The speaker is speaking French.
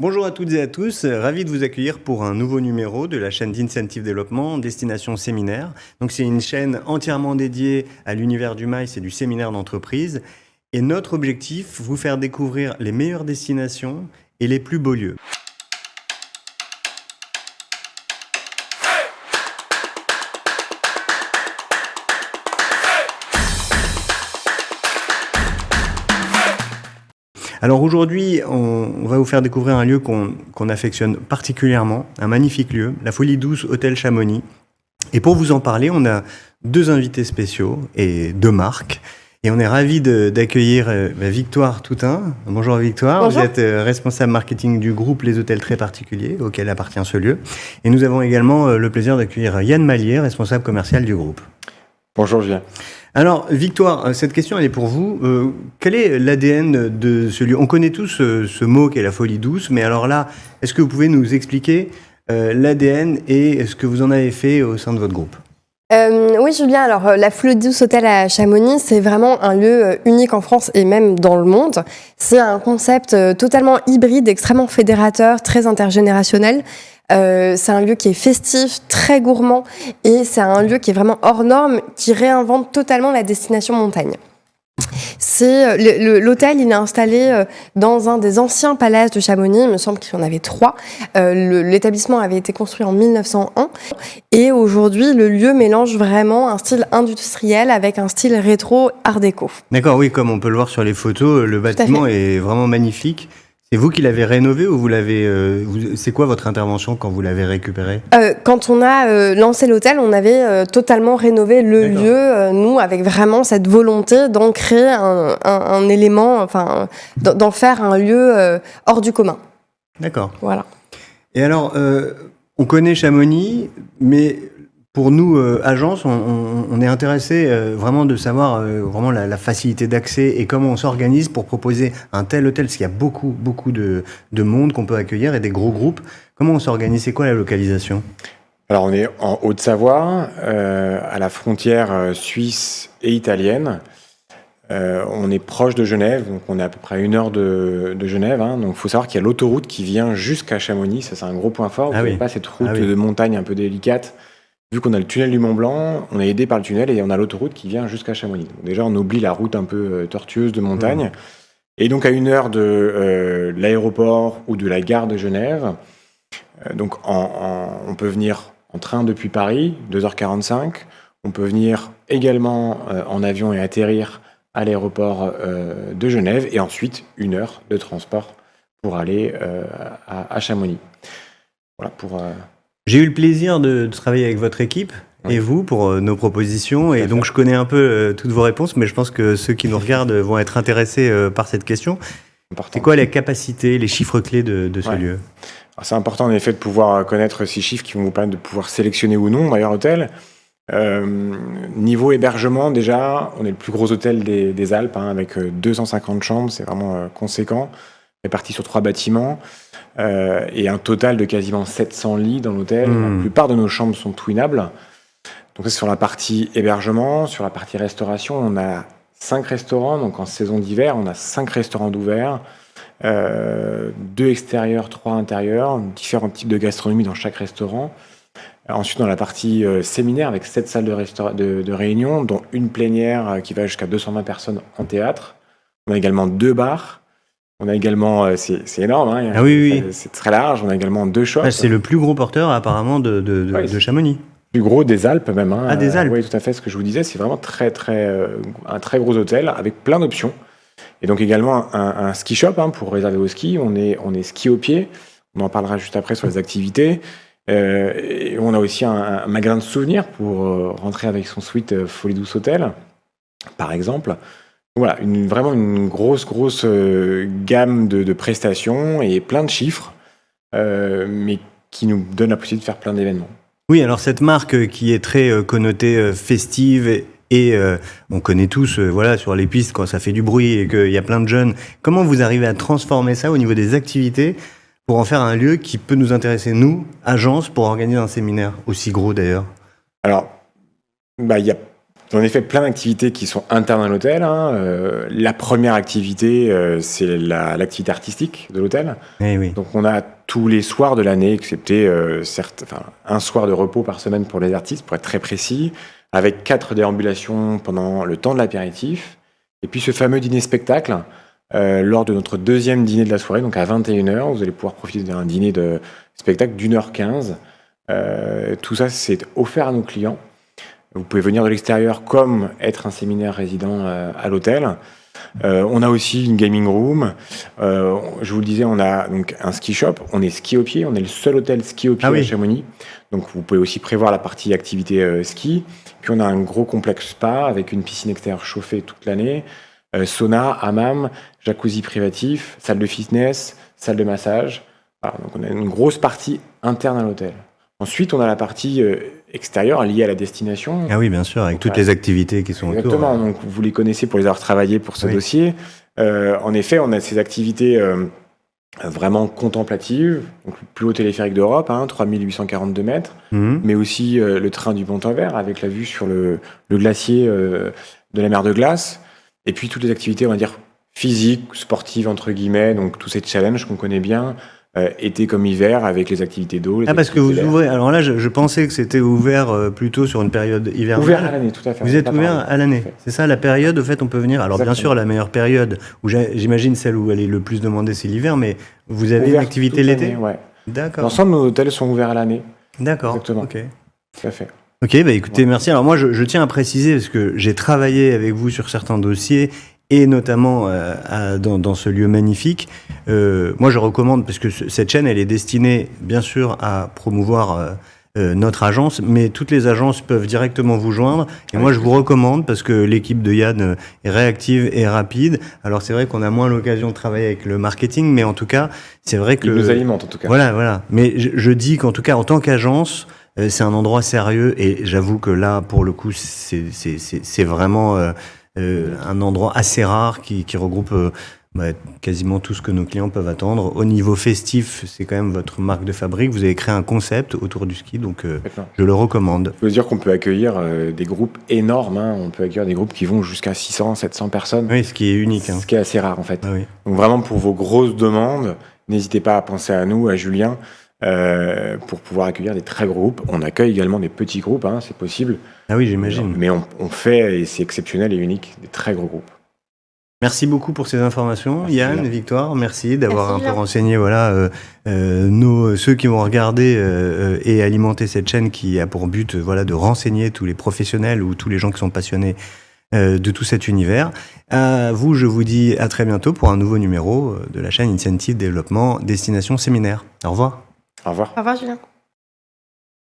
Bonjour à toutes et à tous, ravi de vous accueillir pour un nouveau numéro de la chaîne d'Incentive Développement Destination Séminaire. Donc c'est une chaîne entièrement dédiée à l'univers du MICE et du séminaire d'entreprise. Et notre objectif, vous faire découvrir les meilleures destinations et les plus beaux lieux. Alors aujourd'hui, on va vous faire découvrir un lieu qu'on affectionne particulièrement, un magnifique lieu, la Folie Douce Hôtel Chamonix. Et pour vous en parler, on a deux invités spéciaux et deux marques. Et on est ravis d'accueillir Victoire Toutain. Bonjour Victoire, Bonjour. Vous êtes responsable marketing du groupe Les Hôtels Très Particuliers, auquel appartient ce lieu. Et nous avons également le plaisir d'accueillir Yann Mallier, responsable commercial du groupe. Bonjour Julien. Alors, Victoire, cette question, elle est pour vous. Quel est l'ADN de ce lieu ? On connaît tous ce mot qu'est la folie douce, mais alors là, est-ce que vous pouvez nous expliquer l'ADN et ce que vous en avez fait au sein de votre groupe ? Oui, Julien, alors la Folie Douce Hôtel à Chamonix, c'est vraiment un lieu unique en France et même dans le monde. C'est un concept totalement hybride, extrêmement fédérateur, très intergénérationnel. C'est un lieu qui est festif, très gourmand, et c'est un lieu qui est vraiment hors norme, qui réinvente totalement la destination montagne. L'hôtel, il est installé dans un des anciens palaces de Chamonix. Il me semble qu'il y en avait 3. L'établissement avait été construit en 1901. Et aujourd'hui, le lieu mélange vraiment un style industriel avec un style rétro art déco. D'accord, oui, comme on peut le voir sur les photos, le bâtiment est vraiment magnifique. C'est vous qui l'avez rénové ou vous l'avez... c'est quoi votre intervention quand vous l'avez récupéré ? Quand on a lancé l'hôtel, on avait totalement rénové le lieu, nous, avec vraiment cette volonté d'en créer un élément, enfin, d'en faire un lieu hors du commun. D'accord. Voilà. Et alors, on connaît Chamonix, mais pour nous, agences, on est intéressé vraiment de savoir vraiment la facilité d'accès et comment on s'organise pour proposer un tel hôtel, parce qu'il y a beaucoup de monde qu'on peut accueillir et des gros groupes. Comment on s'organise ? C'est quoi la localisation ? Alors on est en Haute-Savoie, à la frontière suisse et italienne. On est proche de Genève, donc on est à peu près à 1 heure de Genève. Hein. Donc il faut savoir qu'il y a l'autoroute qui vient jusqu'à Chamonix, ça c'est un gros point fort. Vous n'avez pas cette route de montagne un peu délicate. Vu qu'on a le tunnel du Mont Blanc, on est aidé par le tunnel et on a l'autoroute qui vient jusqu'à Chamonix. Donc déjà, on oublie la route un peu tortueuse de montagne. Et donc, à 1 heure de l'aéroport ou de la gare de Genève, donc on peut venir en train depuis Paris, 2h45. On peut venir également en avion et atterrir à l'aéroport de Genève. Et ensuite, 1 heure de transport pour aller à Chamonix. Voilà pour... J'ai eu le plaisir de travailler avec votre équipe et vous pour nos propositions. Et donc, je connais un peu toutes vos réponses, mais je pense que ceux qui nous regardent vont être intéressés par cette question. C'est quoi les capacités, les chiffres clés de ce lieu ? Alors, c'est important en effet de pouvoir connaître ces chiffres qui vont vous permettre de pouvoir sélectionner ou non un meilleur hôtel. Niveau hébergement, déjà, on est le plus gros hôtel des Alpes, hein, avec 250 chambres, c'est vraiment conséquent, réparti sur 3 bâtiments. Et un total de quasiment 700 lits dans l'hôtel. La plupart de nos chambres sont twinables. Donc ça, c'est sur la partie hébergement. Sur la partie restauration, on a 5 restaurants. Donc en saison d'hiver, on a 5 restaurants d'ouverts, 2 extérieurs, 3 intérieurs, différents types de gastronomie dans chaque restaurant. Ensuite, dans la partie séminaire, avec 7 salles de réunion, dont une plénière qui va jusqu'à 220 personnes en théâtre. On a également 2 bars. On a également, c'est énorme, hein, c'est très large, on a également 2 shops. C'est le plus gros porteur apparemment de Chamonix. Plus gros des Alpes même. Hein. Ah, des Alpes. Oui, tout à fait, ce que je vous disais, c'est vraiment un très gros hôtel avec plein d'options. Et donc également un ski shop pour réserver au ski, on est ski au pied, on en parlera juste après sur les activités. Et on a aussi un magasin de souvenirs pour rentrer avec son suite Folie Douce Hôtel, par exemple. Voilà, vraiment une grosse gamme de prestations et plein de chiffres, mais qui nous donne la possibilité de faire plein d'événements. Oui, alors cette marque qui est très connotée festive et on connaît tous sur les pistes quand ça fait du bruit et qu'il y a plein de jeunes, comment vous arrivez à transformer ça au niveau des activités pour en faire un lieu qui peut nous intéresser, nous, agence, pour organiser un séminaire aussi gros d'ailleurs ? Alors, il y a En effet, plein d'activités qui sont internes à l'hôtel. La première activité, c'est l'activité artistique de l'hôtel. Eh oui. Donc on a tous les soirs de l'année, excepté un soir de repos par semaine pour les artistes, pour être très précis, avec 4 déambulations pendant le temps de l'apéritif. Et puis ce fameux dîner-spectacle, lors de notre deuxième dîner de la soirée, donc à 21h, vous allez pouvoir profiter d'un dîner de spectacle d'1h15. Tout ça, c'est offert à nos clients. Vous pouvez venir de l'extérieur comme être un séminaire résident à l'hôtel. On a aussi une gaming room. Je vous le disais, on a donc un ski shop. On est ski au pied. On est le seul hôtel ski au pied à Chamonix. Donc vous pouvez aussi prévoir la partie activité ski. Puis on a un gros complexe spa avec une piscine extérieure chauffée toute l'année, sauna, hammam, jacuzzi privatif, salle de fitness, salle de massage. Voilà, donc on a une grosse partie interne à l'hôtel. Ensuite, on a la partie extérieure liée à la destination. Ah oui, bien sûr, avec toutes les activités qui sont autour. Exactement, donc vous les connaissez pour les avoir travaillés pour ce dossier. En effet, on a ces activités vraiment contemplatives, donc le plus haut téléphérique d'Europe, 3842 mètres, mais aussi le train du Pont-en-Vert avec la vue sur le glacier de la mer de glace. Et puis toutes les activités, on va dire, physiques, sportives, entre guillemets, donc tous ces challenges qu'on connaît bien. Été comme hiver avec les activités d'eau. Parce que vous ouvrez. Alors là, je pensais que c'était ouvert plutôt sur une période hivernale. Ouvert à l'année, tout à fait. Vous êtes ouvert à l'année. C'est ça la période, au fait, on peut venir. Alors Exactement. bien sûr, la meilleure période, où j'imagine celle où elle est le plus demandée, c'est l'hiver, mais vous avez une activité l'été ? Ouais. D'accord. L'ensemble de nos hôtels sont ouverts à l'année. D'accord. Exactement. Ok. Tout à fait. Ok, bah écoutez, merci. Alors moi, je tiens à préciser, parce que j'ai travaillé avec vous sur certains dossiers, et notamment dans ce lieu magnifique. Moi, je recommande, parce que cette chaîne, elle est destinée, bien sûr, à promouvoir notre agence, mais toutes les agences peuvent directement vous joindre. Et moi, je vous recommande, parce que l'équipe de Yann est réactive et rapide. Alors, c'est vrai qu'on a moins l'occasion de travailler avec le marketing, mais en tout cas, c'est vrai que... Il nous alimente, en tout cas. Voilà. Mais je dis qu'en tout cas, en tant qu'agence, c'est un endroit sérieux, et j'avoue que là, pour le coup, c'est vraiment... un endroit assez rare qui regroupe quasiment tout ce que nos clients peuvent attendre. Au niveau festif, c'est quand même votre marque de fabrique. Vous avez créé un concept autour du ski, donc je le recommande. Je veux dire qu'on peut accueillir des groupes énormes. On peut accueillir des groupes qui vont jusqu'à 600, 700 personnes. Oui, ce qui est unique. Ce qui est assez rare, en fait. Ah oui. Donc vraiment, pour vos grosses demandes, n'hésitez pas à penser à nous, à Julien, pour pouvoir accueillir des très gros groupes. On accueille également des petits groupes, c'est possible. Ah oui, j'imagine. Mais on fait, et c'est exceptionnel et unique, des très gros groupes. Merci beaucoup pour ces informations, Merci, Yann, Julien. Victoire. Merci d'avoir Merci, un peu Julien. renseigné ceux qui vont regarder et alimenter cette chaîne qui a pour but de renseigner tous les professionnels ou tous les gens qui sont passionnés de tout cet univers. Vous, je vous dis à très bientôt pour un nouveau numéro de la chaîne Incentive Développement Destination Séminaire. Au revoir. Au revoir. Au revoir, Julien.